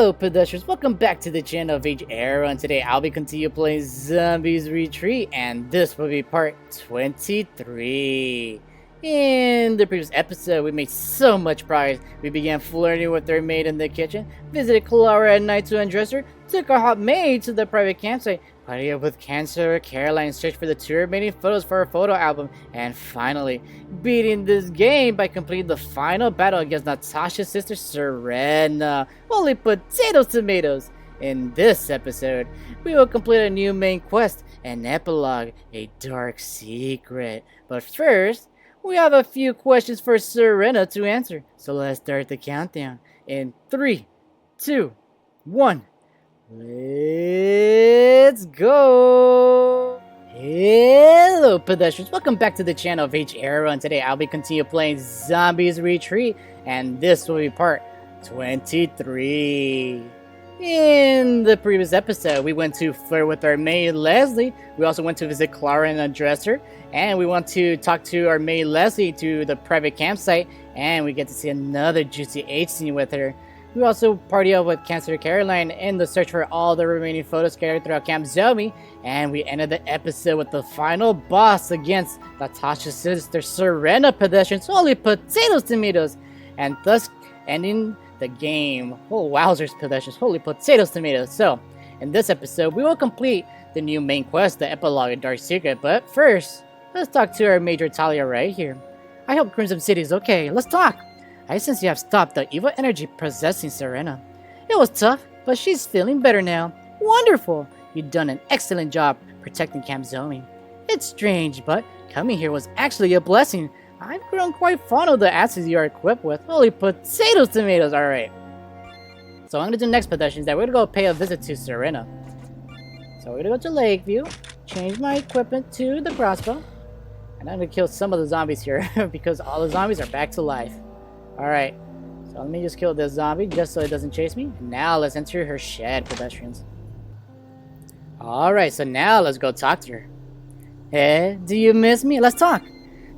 Hello pedestrians, welcome back to the channel of H-Ero, and today I'll be continuing playing Zombies Retreat, and this will be part 23. In the previous episode, we made so much progress. We began flirting with our maid in the kitchen, visited Clara at night to undress her, took our hot maid to the private campsite, party up with Cancer, Caroline, searched for the two remaining photos for our photo album, and finally, beating this game by completing the final battle against Natasha's sister Serena. Holy potatoes tomatoes! In this episode, we will complete a new main quest, an epilogue, a dark secret. But first, we have a few questions for Serena to answer, so let's start the countdown in 3, 2, 1. Let's go! Hello pedestrians, welcome back to the channel of H-Ero, and today I'll be continuing playing Zombies Retreat, and this will be part 23. In the previous episode, we went to flirt with our maid Leslie, we also went to visit Clara and undress her, and we went to talk to our maid Leslie to the private campsite, and we get to see another juicy H scene with her. We also party up with Cancer Caroline in the search for all the remaining photos scattered throughout Camp Zombie, and we ended the episode with the final boss against Natasha's sister Serena pedestrians, holy potatoes tomatoes, and thus ending the game. Oh wowzers pedestrians, holy potatoes tomatoes. So, in this episode, we will complete the new main quest, the epilogue and dark secret, but first, let's talk to our Major Talia right here. I hope Crimson City is okay, let's talk! I sense you have stopped the evil energy possessing Serena. It was tough, but she's feeling better now. Wonderful! You've done an excellent job protecting Camp Zombie. It's strange, but coming here was actually a blessing. I've grown quite fond of the asses you are equipped with. Holy potatoes tomatoes, alright. So I'm gonna do next pedestrians that we're gonna go pay a visit to Serena. So we're gonna go to Lakeview, change my equipment to the crossbow, and I'm gonna kill some of the zombies here because all the zombies are back to life. Alright, so let me just kill this zombie just so it doesn't chase me. Now let's enter her shed, pedestrians. Alright, so now let's go talk to her. Hey, do you miss me? Let's talk.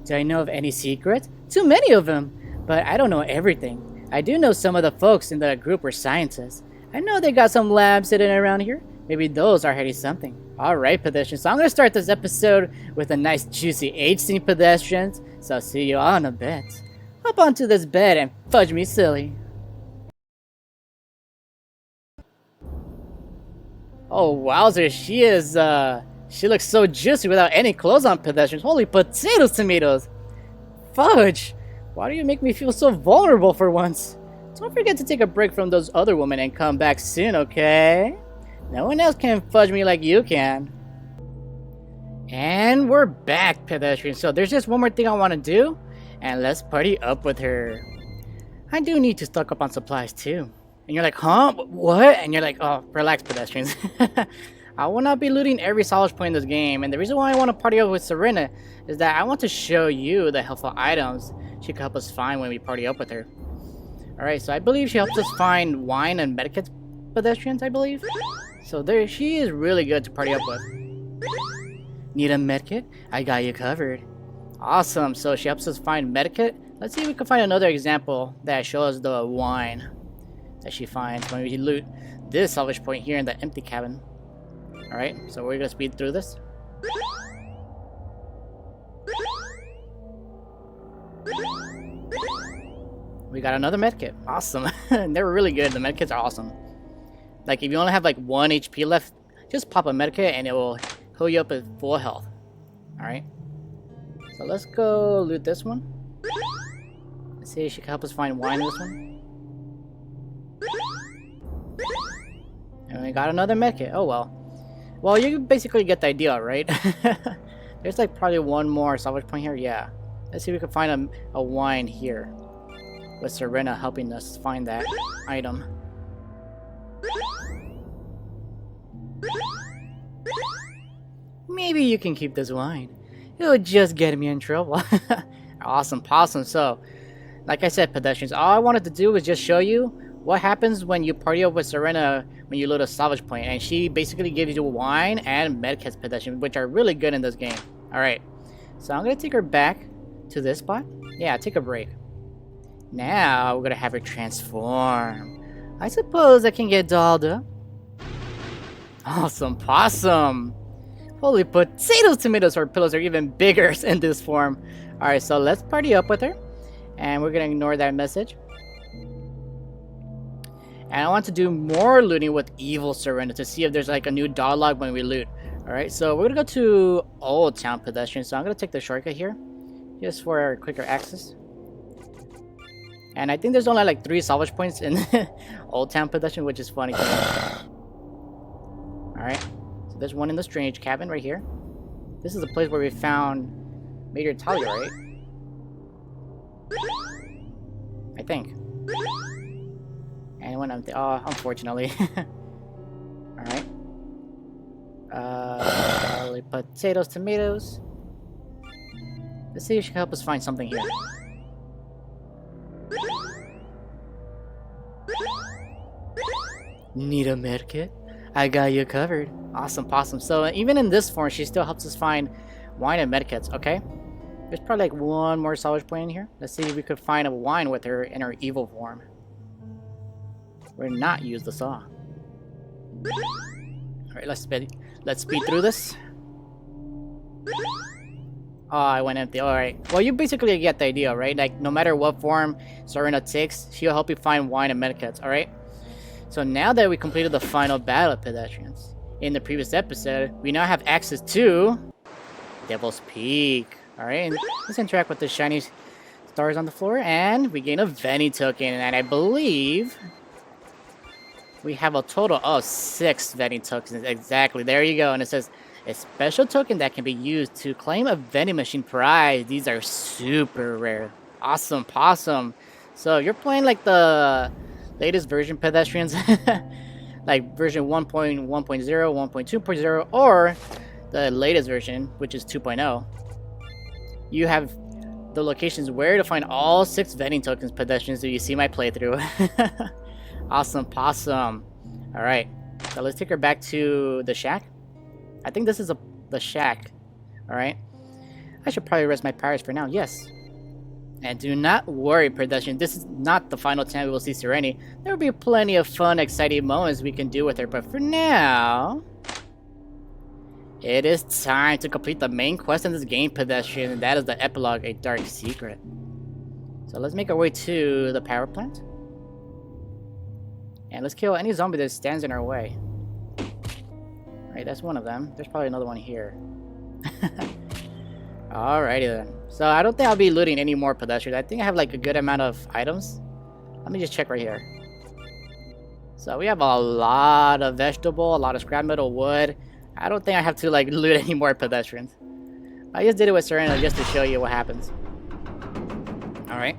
Do I know of any secrets? Too many of them, but I don't know everything. I do know some of the folks in the group were scientists. I know they got some labs sitting around here. Maybe those are hiding something. Alright, pedestrians, so I'm gonna start this episode with a nice juicy H scene, pedestrians. So I'll see you all in a bit. Hop onto this bed and fudge me silly. Oh wowzer, she looks so juicy without any clothes on, pedestrians. Holy potatoes tomatoes! Fudge! Why do you make me feel so vulnerable for once? Don't forget to take a break from those other women and come back soon, okay? No one else can fudge me like you can. And we're back, pedestrians. So there's just one more thing I want to do. And let's party up with her. I do need to stock up on supplies too. And you're like, huh? What? And you're like, oh, relax, pedestrians. I will not be looting every salvage point in this game. And the reason why I want to party up with Serena is that I want to show you the helpful items she can help us find when we party up with her. Alright, so I believe she helps us find wine and medikits, pedestrians, I believe. So there, she is really good to party up with. Need a medkit? I got you covered. Awesome, so she helps us find medikit. Let's see if we can find another example that shows the wine that she finds when we loot this salvage point here in the empty cabin. Alright, so we're gonna speed through this. We got another medkit. Awesome. They were really good. The medkits are awesome. Like if you only have like 1 HP left, just pop a medkit and it will heal you up at full health. Alright. So let's go loot this one. Let's see if she can help us find wine in this one. And we got another medkit. Oh well. Well, you basically get the idea, right? There's like probably one more salvage point here. Yeah. Let's see if we can find a wine here. With Serena helping us find that item. Maybe you can keep this wine. It'll just get me in trouble. Awesome, possum. So, like I said, pedestrians, all I wanted to do was just show you what happens when you party up with Serena when you load a salvage point. And she basically gives you wine and medkits, pedestrians, which are really good in this game. Alright, so I'm going to take her back to this spot. Yeah, take a break. Now, we're going to have her transform. I suppose I can get dolled up. Awesome possum. Holy potatoes, tomatoes, our pillows are even bigger in this form. Alright, so let's party up with her. And we're gonna ignore that message. And I want to do more looting with evil Serena to see if there's like a new dialogue when we loot. Alright, so we're gonna go to Old Town Pedestrians. So I'm gonna take the shortcut here, just for quicker access. And I think there's only like 3 salvage points in Old Town Pedestrian, which is funny. Alright, so there's one in the strange cabin right here. This is the place where we found Major Talia, right? I think. Anyone? Oh, unfortunately. Alright. Potatoes, tomatoes. Let's see if she can help us find something here. Need a medkit? I got you covered. Awesome possum. So even in this form, she still helps us find wine and medkits, okay? There's probably like one more salvage point in here. Let's see if we could find a wine with her in her evil form. We're not use the saw. Alright, let's speed through this. Oh, I went empty. Alright. Well, you basically get the idea, right? Like, no matter what form Serena takes, she'll help you find wine and medkits, alright? So now that we completed the final battle of Pedestrians, in the previous episode, we now have access to Devil's Peak. Alright, and let's interact with the shiny stars on the floor, and we gain a Vending token, and I believe we have a total of 6 Vending tokens. Exactly, there you go. And it says a special token that can be used to claim a vending machine prize. These are super rare. Awesome possum. So you're playing like the latest version Pedestrians, like version 1.1.0, 1.2.0, or the latest version, which is 2.0. You have the locations where to find all 6 Vending tokens Pedestrians. Do you see my playthrough? Awesome possum. Alright, so let's take her back to the shack. I think this is the shack. Alright. I should probably rest my powers for now. Yes. And do not worry, Pedestrian. This is not the final time we will see Serena. There will be plenty of fun, exciting moments we can do with her. But for now, it is time to complete the main quest in this game, Pedestrian. And that is the Epilogue, a dark secret. So let's make our way to the power plant. And let's kill any zombie that stands in our way. Alright, that's one of them. There's probably another one here. Alrighty then. So I don't think I'll be looting any more Pedestrians. I think I have like a good amount of items. Let me just check right here. So we have a lot of vegetable, a lot of scrap metal, wood. I don't think I have to like loot any more Pedestrians. I just did it with Serena just to show you what happens. Alright.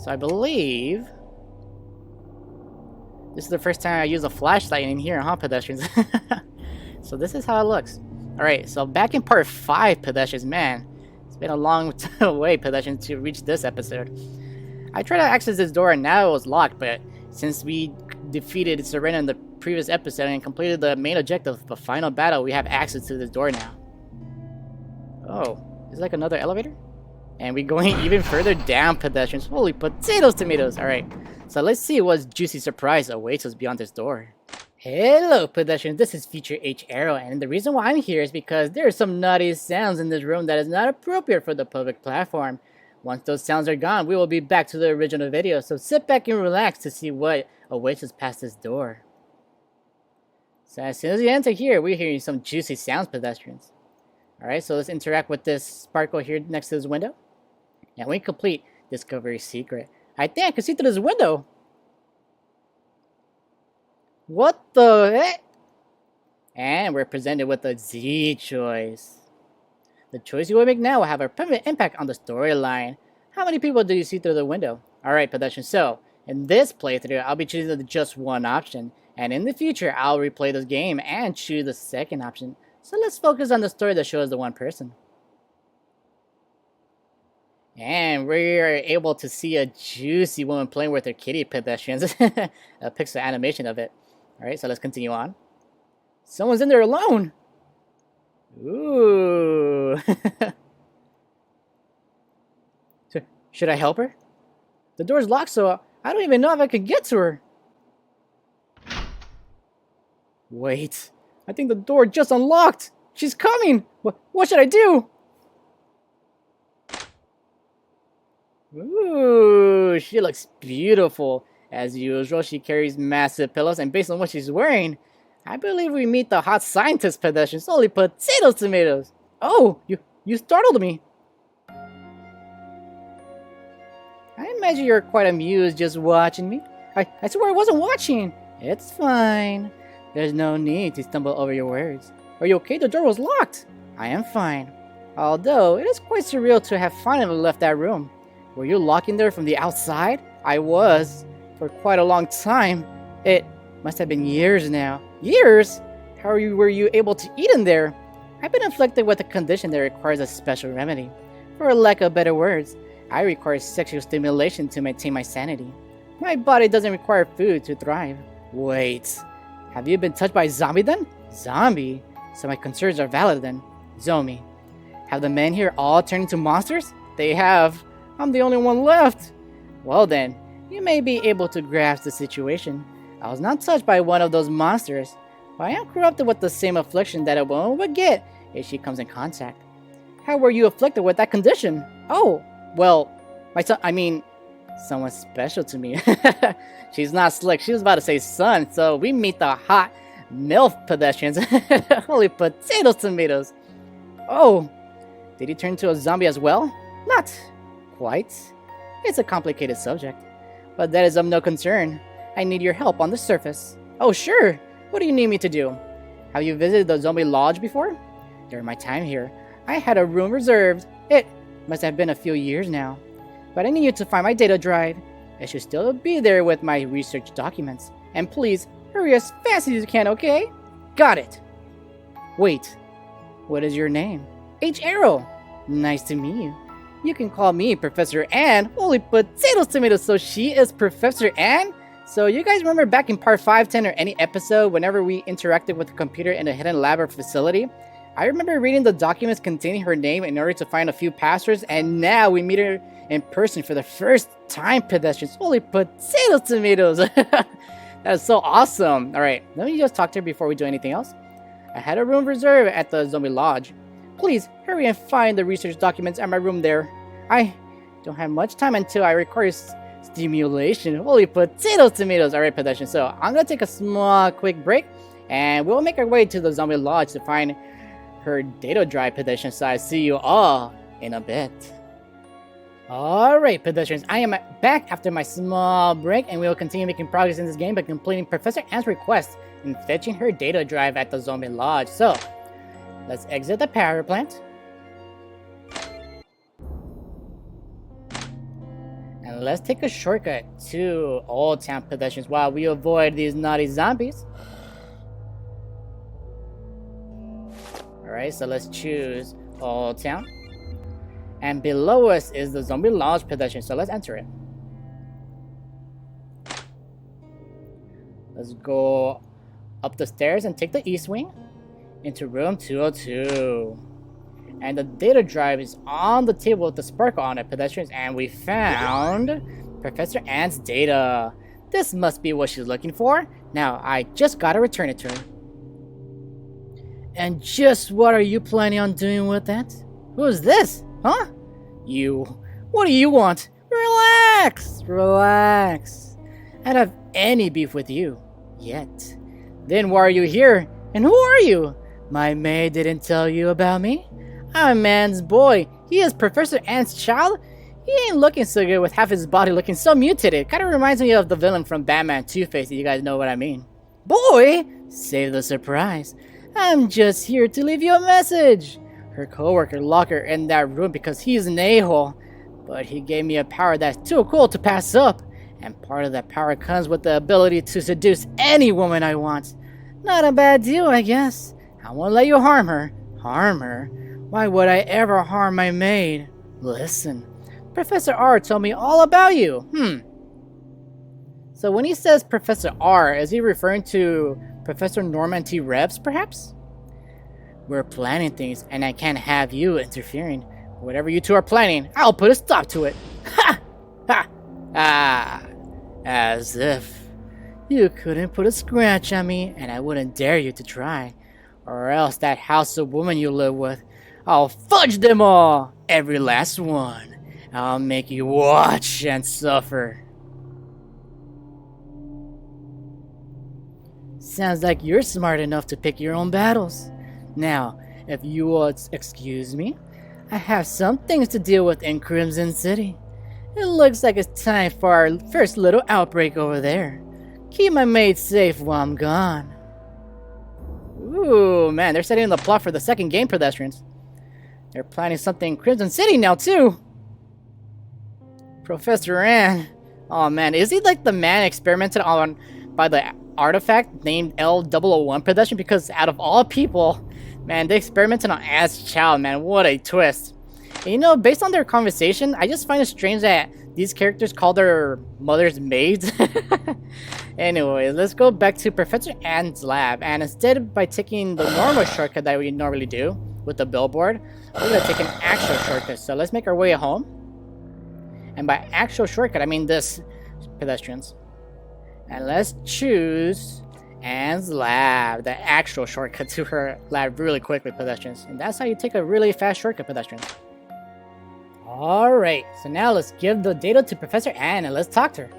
So I believe this is the first time I use a flashlight in here, huh, Pedestrians? So this is how it looks. Alright, so back in part 5, Pedestrians, man. It's been a long way, Pedestrians, to reach this episode. I tried to access this door and now it was locked, but since we defeated Serena in the previous episode and completed the main objective, the final battle, we have access to this door now. Oh, is it like another elevator? And we're going even further down, Pedestrians. Holy potatoes, tomatoes. Alright, so let's see what juicy surprise awaits us beyond this door. Hello, Pedestrians. This is Future H-Ero, and the reason why I'm here is because there are some naughty sounds in this room that is not appropriate for the public platform. Once those sounds are gone, we will be back to the original video, so sit back and relax to see what awaits us past this door. So as soon as you enter here, we're hearing some juicy sounds, Pedestrians. Alright, so let's interact with this sparkle here next to this window. And we complete Discovery Secret. I think I can see through this window. What the heck? And we're presented with a Z choice. The choice you will make now will have a permanent impact on the storyline. How many people do you see through the window? Alright, Pedestrian, so in this playthrough, I'll be choosing just one option. And in the future, I'll replay this game and choose the second option. So let's focus on the story that shows the one person. And we're able to see a juicy woman playing with her kitty, Pedestrians. A pixel animation of it. Alright, so let's continue on. Someone's in there alone! Ooh! Should I help her? The door's locked, so I don't even know if I can get to her. Wait, I think the door just unlocked. She's coming. What should I do? Ooh, she looks beautiful. As usual, she carries massive pillows, and based on what she's wearing, I believe we meet the hot scientist pedestrians. Holy potatoes, tomatoes! Oh, you startled me. I imagine you're quite amused just watching me. I swear I wasn't watching. It's fine. There's no need to stumble over your words. Are you okay? The door was locked. I am fine. Although, it is quite surreal to have finally left that room. Were you locked in there from the outside? I was. For quite a long time. It must have been years now. Years? How were you able to eat in there? I've been afflicted with a condition that requires a special remedy. For lack of better words, I require sexual stimulation to maintain my sanity. My body doesn't require food to thrive. Wait, have you been touched by a zombie then? Zombie? So my concerns are valid then. Zombie. Have the men here all turned into monsters? They have. I'm the only one left. Well then, you may be able to grasp the situation. I was not touched by one of those monsters, but I am corrupted with the same affliction that a woman would get if she comes in contact. How were you afflicted with that condition? Oh, well, someone special to me. She's not slick. She was about to say son, so we meet the hot Milf pedestrians. Holy potatoes, tomatoes. Oh, did he turn into a zombie as well? Not quite. It's a complicated subject, but that is of no concern. I need your help on the surface. Oh, sure. What do you need me to do? Have you visited the zombie lodge before? During my time here, I had a room reserved. It must have been a few years now. But I need you to find my data drive. It should still be there with my research documents. And please, hurry as fast as you can, okay? Got it. Wait, what is your name? H-Ero. Nice to meet you. You can call me Professor Ann. Holy potatoes, tomatoes. So she is Professor Ann? So you guys remember back in part 5, 10, or any episode, whenever we interacted with the computer in a hidden lab or facility? I remember reading the documents containing her name in order to find a few passwords, and now we meet her in person for the first time, pedestrians. Holy potatoes, tomatoes. That is so awesome. Alright, let me just talk to her before we do anything else. I had a room reserved at the zombie lodge. Please, hurry and find the research documents at my room there. I don't have much time until I require stimulation. Holy potatoes, tomatoes. Alright, pedestrians. So, I'm going to take a small, quick break, and we'll make our way to the zombie lodge to find her data drive, pedestrians. So I see you all in a bit. Alright, pedestrians, I am back after my small break, and we will continue making progress in this game by completing Professor Ann's request and fetching her data drive at the zombie lodge. So, let's exit the power plant. And let's take a shortcut to Old Town, pedestrians, while we avoid these naughty zombies. Alright, so let's choose Old Town. And below us is the zombie lodge, pedestrian, so let's enter it. Let's go up the stairs and take the east wing into room 202. And the data drive is on the table with the sparkle on it, pedestrians, and we found Professor Ann's data. This must be what she's looking for. Now, I just gotta return it to her. And just what are you planning on doing with that? Who's this? Huh? You. What do you want? Relax! Relax. I don't have any beef with you. Yet. Then why are you here? And who are you? My maid didn't tell you about me? I'm a man's boy. He is Professor Ann's child? He ain't looking so good with half his body looking so mutated. Kinda reminds me of the villain from Batman Two-Face, if you guys know what I mean. Boy! Save the surprise. I'm just here to leave you a message. Her coworker locked her in that room because he's an a-hole. But he gave me a power that's too cool to pass up. And part of that power comes with the ability to seduce any woman I want. Not a bad deal, I guess. I won't let you harm her. Harm her? Why would I ever harm my maid? Listen, Professor R told me all about you. So when he says Professor R, is he referring to Professor Norman T. Rebs, perhaps? We're planning things, and I can't have you interfering. Whatever you two are planning, I'll put a stop to it. Ha! Ha! Ah! As if. You couldn't put a scratch on me, and I wouldn't dare you to try. Or else that house of woman you live with, I'll fudge them all! Every last one. I'll make you watch and suffer. Sounds like you're smart enough to pick your own battles. Now, if you will excuse me, I have some things to deal with in Crimson City. It looks like it's time for our first little outbreak over there. Keep my maid safe while I'm gone. Ooh, man, they're setting the plot for the second game, Pedestrians. They're planning something in Crimson City now, too. Professor Ann. Oh, man, is he like the man experimented on by the artifact named L001 Pedestrian? Because out of all people, man, they experimented on Anne's child, man. What a twist. And, you know, based on their conversation, I just find it strange that these characters call their mothers maids. Anyway, let's go back to Professor Ann's lab, and instead by taking the normal shortcut that we normally do with the billboard, we're gonna take an actual shortcut. So let's make our way home. And by actual shortcut, I mean this, Pedestrians. And let's choose Anne's lab, the actual shortcut to her lab really quickly, Pedestrians. And that's how you take a really fast shortcut, Pedestrians. Alright, so now let's give the data to Professor Ann and let's talk to her.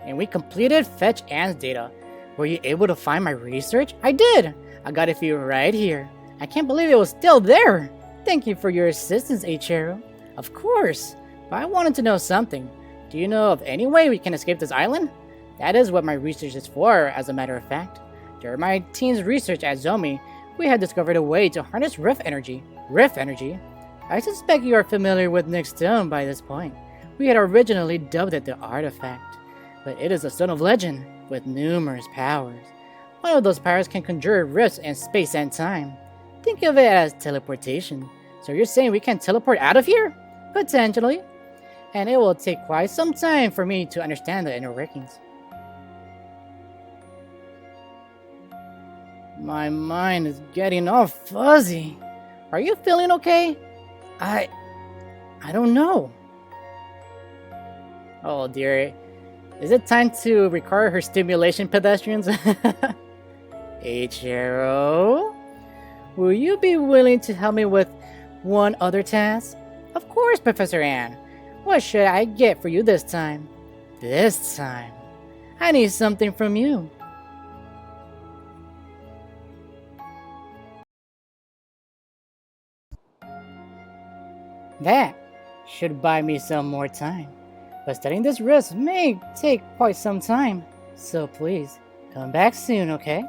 And we completed Fetch Anne's data. Were you able to find my research? I did! I got it for you right here. I can't believe it was still there! Thank you for your assistance, H-Ero. Of course, but I wanted to know something. Do you know of any way we can escape this island? That is what my research is for, as a matter of fact. During my team's research at Zomi, we had discovered a way to harness Rift energy. Rift energy? I suspect you are familiar with Nick's stone by this point. We had originally dubbed it the artifact. But it is a stone of legend, with numerous powers. One of those powers can conjure rifts in space and time. Think of it as teleportation. So you're saying we can teleport out of here? Potentially. And it will take quite some time for me to understand the inner workings. My mind is getting all fuzzy. Are you feeling okay? I don't know. Oh dear. Is it time to record her stimulation, Pedestrians? H-Ero? Will you be willing to help me with one other task? Of course, Professor Ann. What should I get for you this time? This time, I need something from you. That should buy me some more time. But studying this risk may take quite some time. So please, come back soon, okay?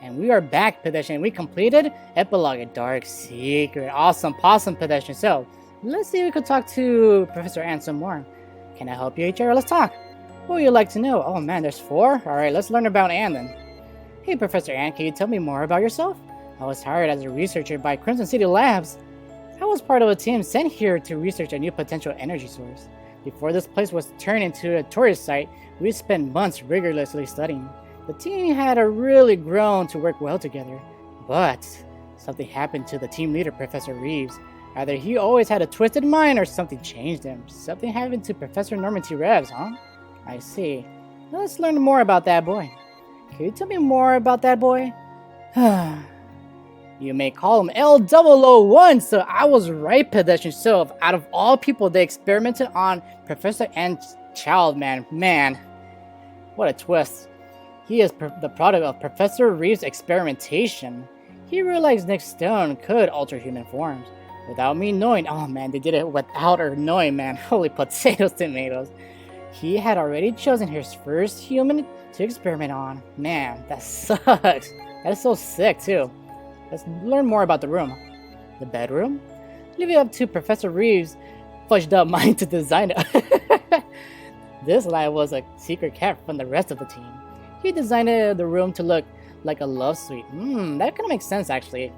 And we are back, Pedestrian. We completed Epilogue, a dark secret. Awesome, possum, Pedestrian. So, let's see if we could talk to Professor Ann some more. Can I help you, H-Ero? Let's talk. What would you like to know? Oh man, there's 4? Alright, let's learn about Ann then. Hey, Professor Ann, can you tell me more about yourself? I was hired as a researcher by Crimson City Labs. I was part of a team sent here to research a new potential energy source. Before this place was turned into a tourist site, we spent months rigorously studying. The team had really grown to work well together. But something happened to the team leader, Professor Reeves. Either he always had a twisted mind or something changed him. Something happened to Professor Norman T. Revs, huh? I see. Let's learn more about that boy. Can you tell me more about that boy? You may call him L001, so I was right, Pedestrian. So, out of all people, they experimented on Professor Ann's child, man. Man, what a twist. He is the product of Professor Reeves' experimentation. He realized Nick Stone could alter human forms. Without me knowing, oh man, they did it without her knowing, man. Holy potatoes, tomatoes. He had already chosen his first human to experiment on. Man, that sucks. That is so sick, too. Let's learn more about the room. The bedroom? Leave it up to Professor Reeves' fudged up mind to design it. This lad was a secret kept from the rest of the team. He designed the room to look like a love suite. That kind of makes sense, actually.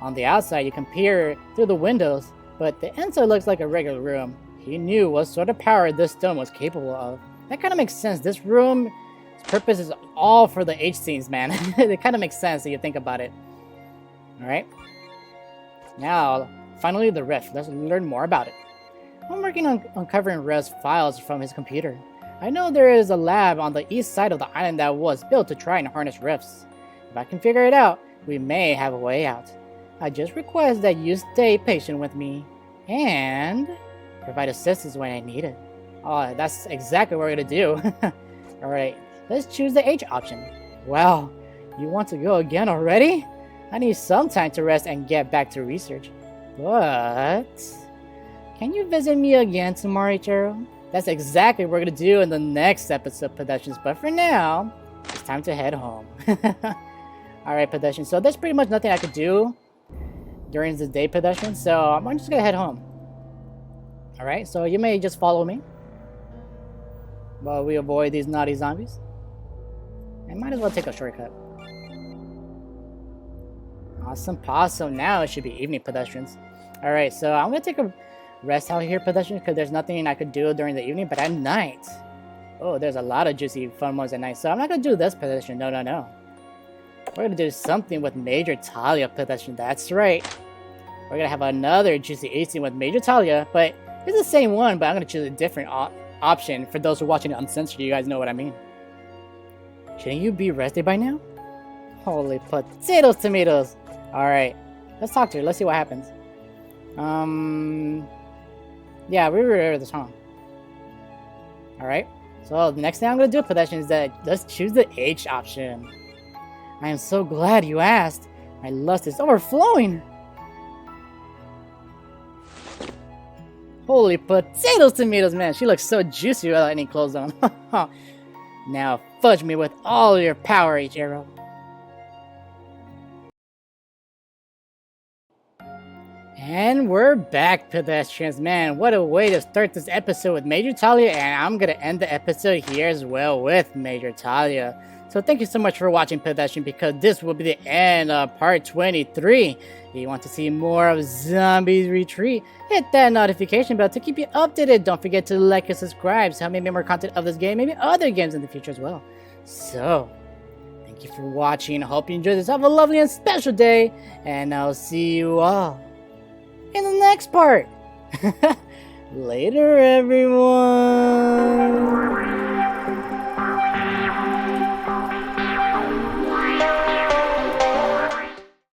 On the outside, you can peer through the windows, but the inside looks like a regular room. He knew what sort of power this stone was capable of. That kind of makes sense. This room's purpose is all for the H scenes, man. It kind of makes sense if you think about it. Alright. Now, finally the rift. Let's learn more about it. I'm working on uncovering Rev's files from his computer. I know there is a lab on the east side of the island that was built to try and harness rifts. If I can figure it out, we may have a way out. I just request that you stay patient with me and provide assistance when I need it. Oh, that's exactly what we're gonna do. Alright, let's choose the H option. Well, you want to go again already? I need some time to rest and get back to research. But can you visit me again tomorrow, H-Ero? That's exactly what we're gonna do in the next episode, Pedestrians. But for now, it's time to head home. Alright, Pedestrians. So there's pretty much nothing I could do during the day, Pedestrians. So I'm just gonna head home. Alright, so you may just follow me while we avoid these naughty zombies. I might as well take a shortcut. Awesome possum. Now it should be evening, Pedestrians. Alright, so I'm gonna take a rest out here, Pedestrians, because there's nothing I could do during the evening, but at night, oh, there's a lot of juicy fun ones at night. So I'm not gonna do this, Pedestrian. No. We're gonna do something with Major Talia, Pedestrian. That's right. We're gonna have another juicy eating with Major Talia, but it's the same one, but I'm gonna choose a different option. For those who are watching it uncensored, you guys know what I mean. Shouldn't you be rested by now? Holy potatoes, tomatoes. Alright, let's talk to her. Let's see what happens. Yeah, we were this wrong. Alright, so the next thing I'm gonna do, Pedestrian, is that let's choose the H option. I am so glad you asked. My lust is overflowing. Holy potatoes, tomatoes, man. She looks so juicy without any clothes on. Now fudge me with all your power, H-Ero. And we're back, Pedestrians. Man, what a way to start this episode with Major Talia, and I'm gonna end the episode here as well with Major Talia. So thank you so much for watching, Pedestrian, because this will be the end of part 23. If you want to see more of Zombies Retreat, hit that notification bell to keep you updated. Don't forget to like and subscribe so help me make more content of this game, maybe other games in the future as well. So, thank you for watching. I hope you enjoyed this. Have a lovely and special day, and I'll see you all in the next part. Later, everyone.